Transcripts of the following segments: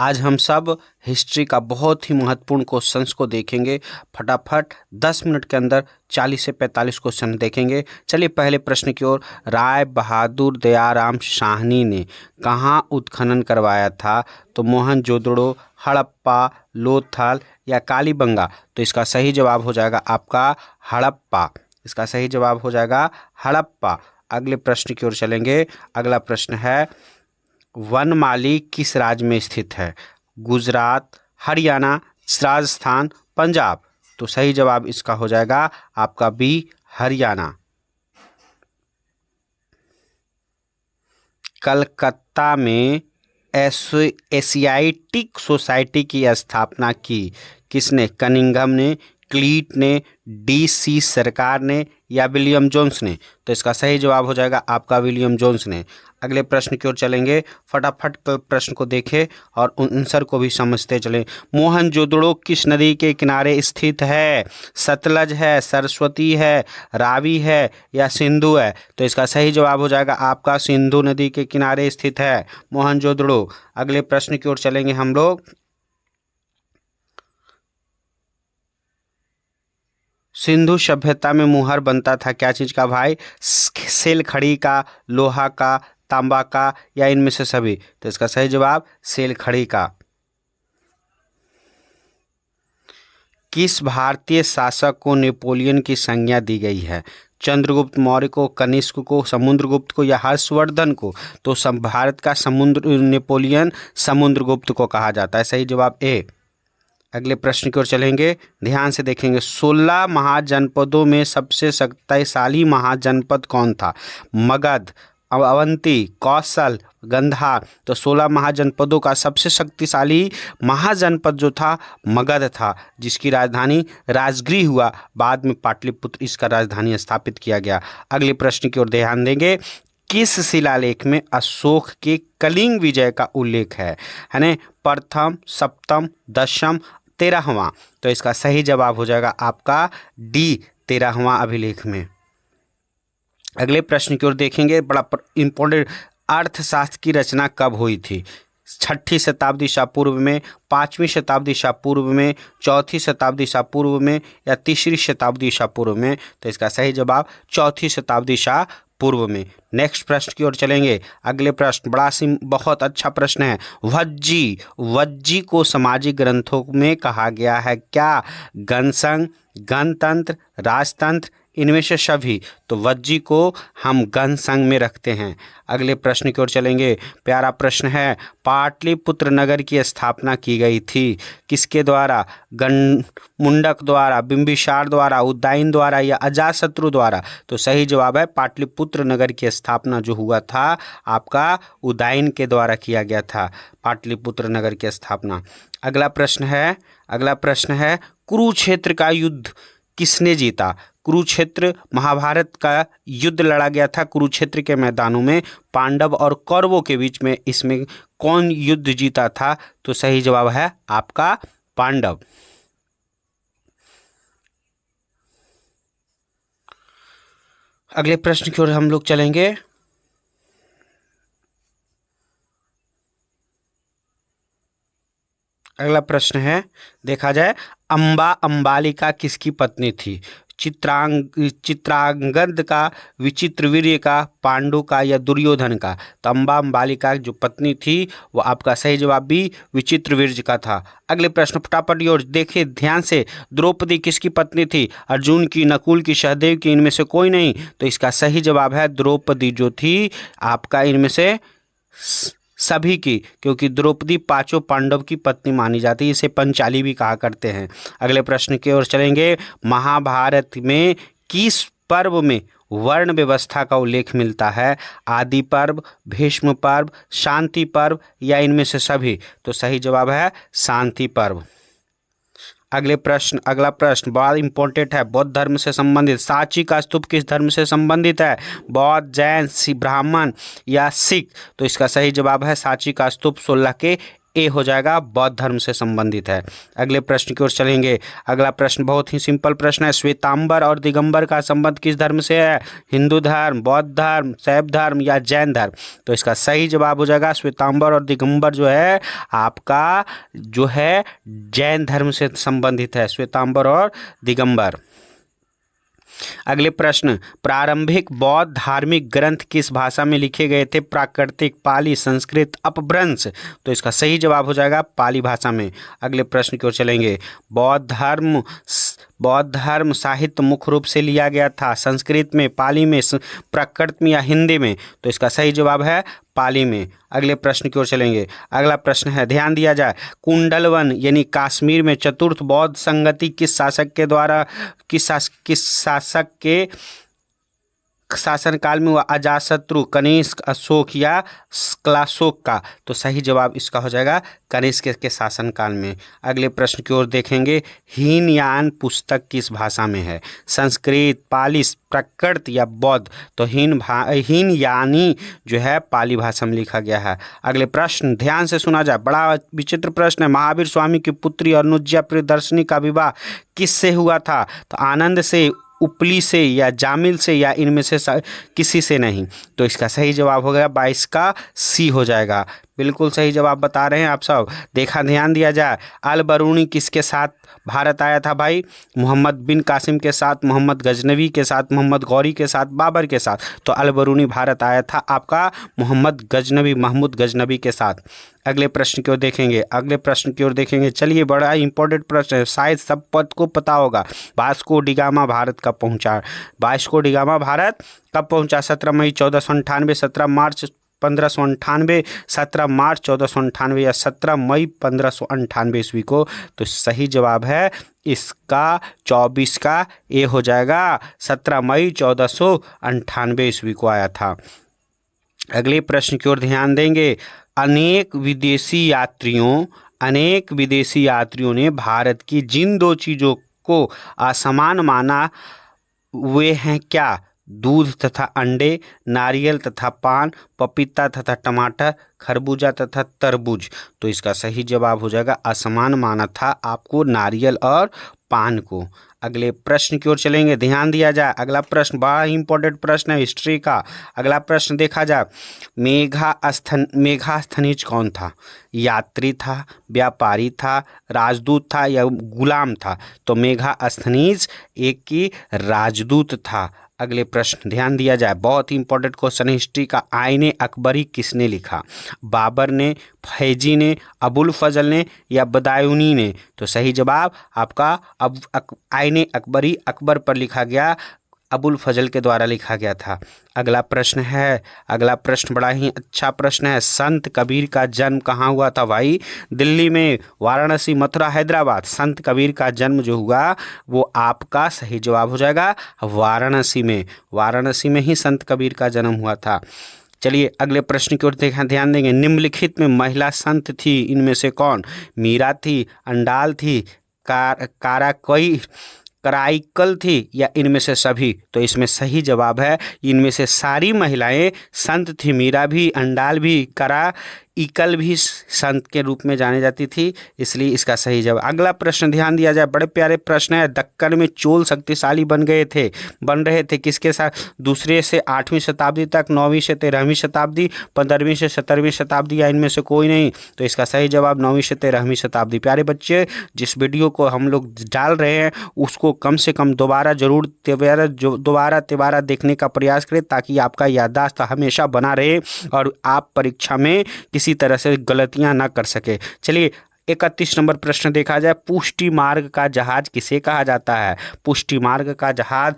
आज हम सब हिस्ट्री का बहुत ही महत्वपूर्ण क्वेश्चंस को देखेंगे। फटाफट 10 मिनट के अंदर 40 से 45 क्वेश्चन देखेंगे। चलिए पहले प्रश्न की ओर। राय बहादुर दयाराम साहनी ने कहाँ उत्खनन करवाया था? तो मोहनजोदड़ो, हड़प्पा, लोथल या कालीबंगा। तो इसका सही जवाब हो जाएगा आपका हड़प्पा। इसका सही जवाब हो जाएगा हड़प्पा। अगले प्रश्न की ओर चलेंगे। अगला प्रश्न है, वनमाली किस राज्य में स्थित है? गुजरात, हरियाणा, राजस्थान, पंजाब। तो सही जवाब इसका हो जाएगा आपका बी, हरियाणा। कलकत्ता में एशियाटिक सोसाइटी की स्थापना की किसने? कनिंघम ने, क्लीट ने, DC सरकार ने या विलियम जोन्स ने। तो इसका सही जवाब हो जाएगा आपका विलियम जोन्स ने। अगले प्रश्न की ओर चलेंगे। फटाफट प्रश्न को देखें और आंसर को भी समझते चलें। मोहनजोदड़ो किस नदी के किनारे स्थित है? सतलज है, सरस्वती है, रावी है या सिंधु है। तो इसका सही जवाब हो जाएगा आपका सिंधु नदी के किनारे स्थित है मोहनजोदड़ो। अगले प्रश्न की ओर चलेंगे हम लोग। सिंधु सभ्यता में मुहर बनता था क्या चीज का भाई? सेल खड़ी का, लोहा का, तांबा का या इनमें से सभी। तो इसका सही जवाब सेल खड़ी का। किस भारतीय शासक को नेपोलियन की संज्ञा दी गई है? चंद्रगुप्त मौर्य को, कनिष्क को, समुद्रगुप्त को या हर्षवर्धन को। तो भारत का नेपोलियन समुद्रगुप्त को कहा जाता है। सही जवाब ए। अगले प्रश्न की ओर चलेंगे, ध्यान से देखेंगे। 16 महाजनपदों में सबसे शक्तिशाली महाजनपद कौन था? मगध, अवंती, कौशल, गंधार। तो 16 महाजनपदों का सबसे शक्तिशाली महाजनपद जो था मगध था, जिसकी राजधानी राजगृह हुआ। बाद में पाटलिपुत्र इसका राजधानी स्थापित किया गया। अगले प्रश्न की ओर ध्यान देंगे। किस शिलालेख में अशोक के कलिंग विजय का उल्लेख है ना? प्रथम, सप्तम, दशम, 13वां। तो इसका सही जवाब हो जाएगा आपका डी, 13वां अभिलेख में। अगले प्रश्न की ओर देखेंगे। बड़ा इंपॉर्टेंट, अर्थशास्त्र की रचना कब हुई थी? 6ठी शताब्दी ईसा पूर्व में, 5वीं शताब्दी ईसा पूर्व में, 4थी शताब्दी ईसा पूर्व में या 3री शताब्दी ईसा पूर्व में। तो इसका सही जवाब 4थी शताब्दी ईसा पूर्व में। नेक्स्ट प्रश्न की ओर चलेंगे। अगले प्रश्न बहुत अच्छा प्रश्न है। वज्जी को सामाजिक ग्रंथों में कहा गया है क्या? गणसंघ, गणतंत्र, राजतंत्र, इनमें से सभी। तो वज्जी को हम गणसंघ में रखते हैं। अगले प्रश्न की ओर चलेंगे। प्यारा प्रश्न है, पाटलिपुत्र नगर की स्थापना की गई थी किसके द्वारा? मुंडक द्वारा, बिंबिसार द्वारा, उदयन द्वारा या अजातशत्रु द्वारा। तो सही जवाब है पाटलिपुत्र नगर की स्थापना जो हुआ था आपका उदयन के द्वारा किया गया था, पाटलिपुत्र नगर की स्थापना। अगला प्रश्न है कुरुक्षेत्र का युद्ध किसने जीता? कुरुक्षेत्र, महाभारत का युद्ध लड़ा गया था कुरुक्षेत्र के मैदानों में पांडव और कौरवों के बीच में। इसमें कौन युद्ध जीता था? तो सही जवाब है आपका पांडव। अगले प्रश्न की ओर हम लोग चलेंगे। अगला प्रश्न है, देखा जाए, अंबालिका किसकी पत्नी थी? चित्रांगद का, विचित्रवीर्य का, पांडु का या दुर्योधन का। तो अंबालिका जो पत्नी थी वो आपका सही जवाब भी विचित्रवीर्य का था। अगले प्रश्न फटाफट और देखिए ध्यान से। द्रौपदी किसकी पत्नी थी? अर्जुन की, नकुल की, सहदेव की, इनमें से कोई नहीं। तो इसका सही जवाब है द्रौपदी जो थी आपका इनमें से सभी की, क्योंकि द्रौपदी 5 पांडव की पत्नी मानी जाती है। इसे पंचाली भी कहा करते हैं। अगले प्रश्न की ओर चलेंगे। महाभारत में किस पर्व में वर्ण व्यवस्था का उल्लेख मिलता है? आदि पर्व, भीष्म पर्व, शांति पर्व या इनमें से सभी। तो सही जवाब है शांति पर्व। अगला प्रश्न बड़ा इंपॉर्टेंट है, बौद्ध धर्म से संबंधित। सांची का स्तूप किस धर्म से संबंधित है? बौद्ध, जैन, ब्राह्मण या सिख। तो इसका सही जवाब है सांची का स्तूप 16 के ए हो जाएगा, बौद्ध धर्म से संबंधित है। अगले प्रश्न की ओर चलेंगे। अगला प्रश्न बहुत ही सिंपल प्रश्न है, श्वेतांबर और दिगंबर का संबंध किस धर्म से है? हिंदू धर्म, बौद्ध धर्म, शैव धर्म या जैन धर्म? तो इसका सही जवाब हो जाएगा श्वेतांबर और दिगंबर जो है आपका जो है जैन धर्म से संबंधित है, श्वेतांबर और दिगंबर। अगले प्रश्न, प्रारंभिक बौद्ध धार्मिक ग्रंथ किस भाषा में लिखे गए थे? प्राकृतिक, पाली, संस्कृत, अपभ्रंश? तो इसका सही जवाब हो जाएगा पाली भाषा में। अगले प्रश्न की ओर चलेंगे। बौद्ध धर्म साहित्य मुख्य रूप से लिया गया था संस्कृत में, पाली में, प्राकृत में या हिंदी में? तो इसका सही जवाब है पाली में। अगले प्रश्न की ओर चलेंगे। अगला प्रश्न है, ध्यान दिया जाए, कुंडलवन यानी कश्मीर में चतुर्थ बौद्ध संगति किस शासक के द्वारा किस शासक के शासनकाल में हुआ? अजातशत्रु, कनिष्क, अशोक या क्लाशोक का? तो सही जवाब इसका हो जाएगा कनिष्क के शासनकाल में। अगले प्रश्न की ओर देखेंगे। हीनयान पुस्तक किस भाषा में है? संस्कृत, पाली, प्राकृत या बौद्ध? तो हीनयानी जो है पाली भाषा में लिखा गया है। अगले प्रश्न ध्यान से सुना जाए, बड़ा विचित्र प्रश्न है। महावीर स्वामी की पुत्री अनुज्या प्रियदर्शनी का विवाह किससे हुआ था? तो आनंद से, उपली से या जामिल से या इनमें से किसी से नहीं? तो इसका सही जवाब हो गया 22 का सी हो जाएगा। बिल्कुल सही जवाब बता रहे हैं आप सब। देखा, ध्यान दिया जाए, अल बरूनी किसके साथ भारत आया था भाई? मोहम्मद बिन कासिम के साथ, मोहम्मद गजनवी के साथ, मोहम्मद गौरी के साथ, बाबर के साथ? तो अल बरूनी भारत आया था आपका महमूद गजनवी के साथ। अगले प्रश्न की ओर देखेंगे। चलिए, बड़ा इंपॉर्टेंट प्रश्न है, शायद सब पद को पता होगा। वास्को डी गामा भारत कब पहुंचा? 17 मई 1498, 17 मार्च 1598, 17 मार्च 1498 या 17 मई 1598 ईस्वी को? तो सही जवाब है इसका 24 का ए हो जाएगा, 17 मई 1498 ईस्वी को आया था। अगले प्रश्न की ओर ध्यान देंगे। अनेक विदेशी यात्रियों ने भारत की जिन 2 चीज़ों को असमान माना वे हैं क्या? दूध तथा अंडे, नारियल तथा पान, पपीता तथा टमाटर, खरबूजा तथा तरबूज? तो इसका सही जवाब हो जाएगा असमान माना था आपको नारियल और पान को। अगले प्रश्न की ओर चलेंगे, ध्यान दिया जाए। अगला प्रश्न बड़ा ही इंपॉर्टेंट प्रश्न है हिस्ट्री का। अगला प्रश्न देखा जाए, मेगास्थनीज कौन था? यात्री था, व्यापारी था, राजदूत था या गुलाम था? तो मेगास्थनीज एक की राजदूत था। अगले प्रश्न ध्यान दिया जाए, बहुत ही इंपॉर्टेंट क्वेश्चन हिस्ट्री का। आईने अकबरी किसने लिखा? बाबर ने, फैजी ने, अबुल फजल ने या बदायूनी ने? तो सही जवाब आपका आईने अकबरी अकबर पर लिखा गया, अबुल फजल के द्वारा लिखा गया था। अगला प्रश्न बड़ा ही अच्छा प्रश्न है। संत कबीर का जन्म कहाँ हुआ था भाई? दिल्ली में, वाराणसी, मथुरा, हैदराबाद? संत कबीर का जन्म जो हुआ वो आपका सही जवाब हो जाएगा वाराणसी में ही संत कबीर का जन्म हुआ था। चलिए, अगले प्रश्न की ओर ध्यान देंगे। निम्नलिखित में महिला संत थी इनमें से कौन? मीरा थी, अंडाल थी, कराइकल थी या इनमें से सभी? तो इसमें सही जवाब है इनमें से सारी महिलाएं संत थी। मीरा भी, अंडाल भी, कराइकल भी संत के रूप में जानी जाती थी, इसलिए इसका सही जवाब। अगला प्रश्न ध्यान दिया जाए, बड़े प्यारे प्रश्न है। दक्कन में चोल शक्तिशाली बन रहे थे किसके साथ? दूसरे से 8वीं शताब्दी तक, 9वीं से 13वीं शताब्दी, 15वीं से 17वीं शताब्दी या इनमें से कोई नहीं? तो इसका सही जवाब 9वीं से 13वीं शताब्दी। प्यारे बच्चे, जिस वीडियो को हम लोग डाल रहे हैं उसको कम से कम दोबारा देखने का प्रयास करें, ताकि आपका याददाश्त हमेशा बना रहे और आप परीक्षा में किसी तरह से गलतियां ना कर सके। चलिए, 31 नंबर प्रश्न देखा जाए। पुष्टि मार्ग का जहाज किसे कहा जाता है? पुष्टि मार्ग का जहाज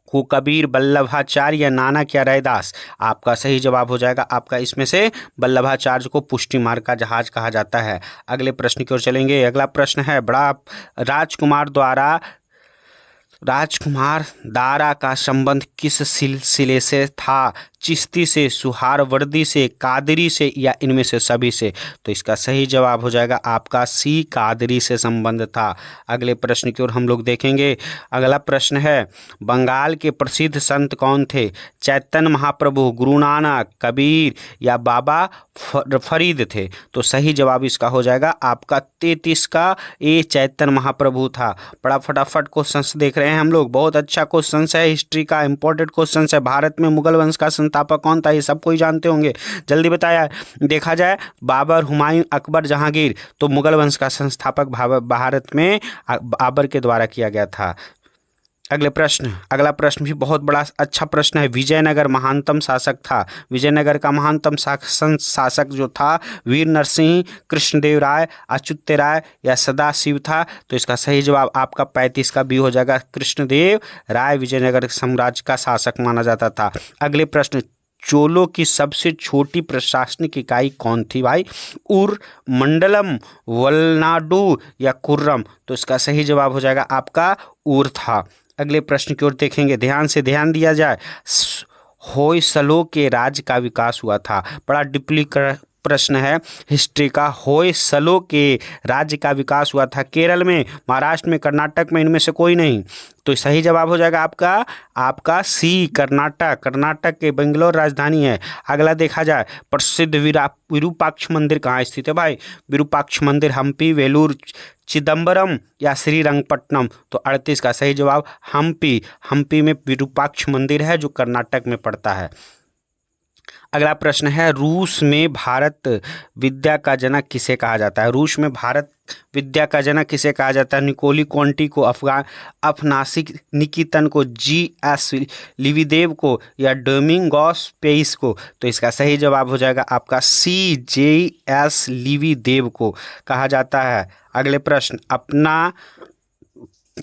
को कबीर, वल्लभाचार्य या नानक या रैदास? आपका सही जवाब हो जाएगा आपका इसमें से वल्लभाचार्य को पुष्टि मार्ग का जहाज कहा जाता है। अगले प्रश्न की ओर चलेंगे। अगला प्रश्न है, बड़ा राजकुमार दारा का संबंध किस सिलसिले से था? चिश्ती से, सुहारवर्दी से, कादरी से या इनमें से सभी से? तो इसका सही जवाब हो जाएगा आपका सी, कादरी से संबंध था। अगले प्रश्न की ओर हम लोग देखेंगे। अगला प्रश्न है, बंगाल के प्रसिद्ध संत कौन थे? चैतन्य महाप्रभु, गुरु नानक, कबीर या बाबा फरीद थे? तो सही जवाब इसका हो जाएगा आपका 33 का ए, चैतन्य महाप्रभु था। बड़ा फटाफट क्वेश्चन देख रहे हैं हम लोग, बहुत अच्छा क्वेश्चन है, हिस्ट्री का इंपॉर्टेंट क्वेश्चन है। भारत में मुगल वंश का संस्थापक कौन था? ये सब कोई जानते होंगे, जल्दी बताया। देखा जाए बाबर, हुमायूं, अकबर, जहांगीर, तो मुगल वंश का संस्थापक भारत में बाबर के द्वारा किया गया था। अगला प्रश्न भी बहुत बड़ा अच्छा प्रश्न है। विजयनगर महानतम शासक था? विजयनगर का महानतम शासक जो था वीर नरसिंह, कृष्णदेव राय, अच्युत राय या सदाशिव था? तो इसका सही जवाब आपका 35 का बी हो जाएगा, कृष्णदेव राय विजयनगर साम्राज्य का शासक माना जाता था। अगले प्रश्न, चोलों की सबसे छोटी प्रशासनिक इकाई कौन थी भाई? उर, मंडलम, वलनाडु या कुर्रम? तो इसका सही जवाब हो जाएगा आपका उर था। अगले प्रश्न की ओर देखेंगे, ध्यान दिया जाए। होयसलों के राज्य का विकास हुआ था? बड़ा डीपली प्रश्न है हिस्ट्री का। होयसलों के राज्य का विकास हुआ था केरल में, महाराष्ट्र में, कर्नाटक में, इनमें से कोई नहीं? तो सही जवाब हो जाएगा आपका सी, कर्नाटक के बेंगलोर राजधानी है। अगला देखा जाए, प्रसिद्ध विरूपाक्ष मंदिर कहाँ स्थित है भाई? विरूपाक्ष मंदिर हम्पी, वेलूर, चिदम्बरम या श्रीरंगपट्टनम? तो 38 का सही जवाब हम्पी में विरूपाक्ष मंदिर है जो कर्नाटक में पड़ता है। अगला प्रश्न है, रूस में भारत विद्या का जनक किसे कहा जाता है? रूस में भारत विद्या का जनक किसे कहा जाता है? निकोली कोंटी को, अफनासी निकितन को, जी.एस. लिविदेव को या डोमिंगोस पेइस को? तो इसका सही जवाब हो जाएगा आपका सी, जी.एस. लिविदेव को कहा जाता है। अगले प्रश्न, अपना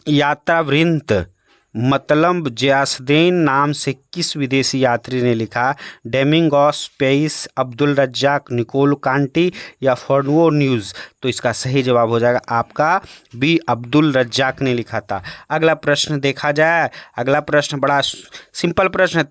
यात्रावृत्त मतलब ज़ियाउद्दीन नाम से किस विदेशी यात्री ने लिखा? डोमिंगोस पेइस, अब्दुल रज्जाक, निकोलो कांटी या फर्नओ न्यूज़? तो इसका सही जवाब हो जाएगा आपका बी, अब्दुल रज्जाक ने लिखा था। अगला प्रश्न देखा जाए। अगला प्रश्न बड़ा सिंपल प्रश्न है।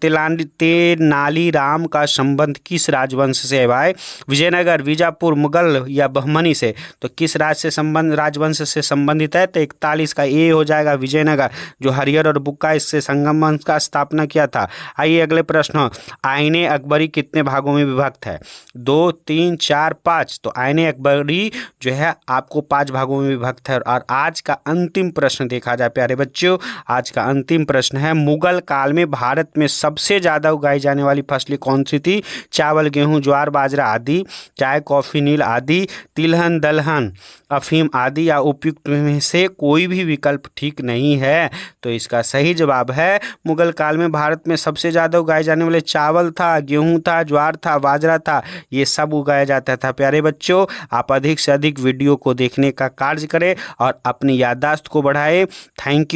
तेनाली राम का संबंध किस राजवंश से है भाई? विजयनगर, बीजापुर, मुगल या बहमनी से? तो किस राजवंश से संबंधित है? तो 41 का ए हो जाएगा, विजयनगर, जो हरियर और बुक्का इससे संगम वंश का स्थापना किया था। आइए अगले प्रश्न, आईने अकबरी कितने भागों में विभक्त है? 2, 3, 4, 5? तो आईने अकबरी जो है आपको 5 भागों में विभक्त है। और आज का अंतिम प्रश्न देखा जाए प्यारे बच्चों, आज का अंतिम प्रश्न है, मुगल काल में भारत में सबसे ज़्यादा उगाई जाने वाली फसलें कौन सी थी? चावल, गेहूँ, ज्वार, बाजरा आदि, चाय, कॉफ़ी, नील आदि, तिलहन, दलहन, अफीम आदि या उपयुक्त में से कोई भी विकल्प ठीक नहीं है? तो इसका सही जवाब है, मुगल काल में भारत में सबसे ज़्यादा उगाए जाने वाले चावल था, गेहूं था, ज्वार था, बाजरा था, ये सब उगाया जाता था। प्यारे बच्चों, आप अधिक से अधिक वीडियो को देखने का कार्य करें और अपनी याददाश्त को बढ़ाएं। Thank you.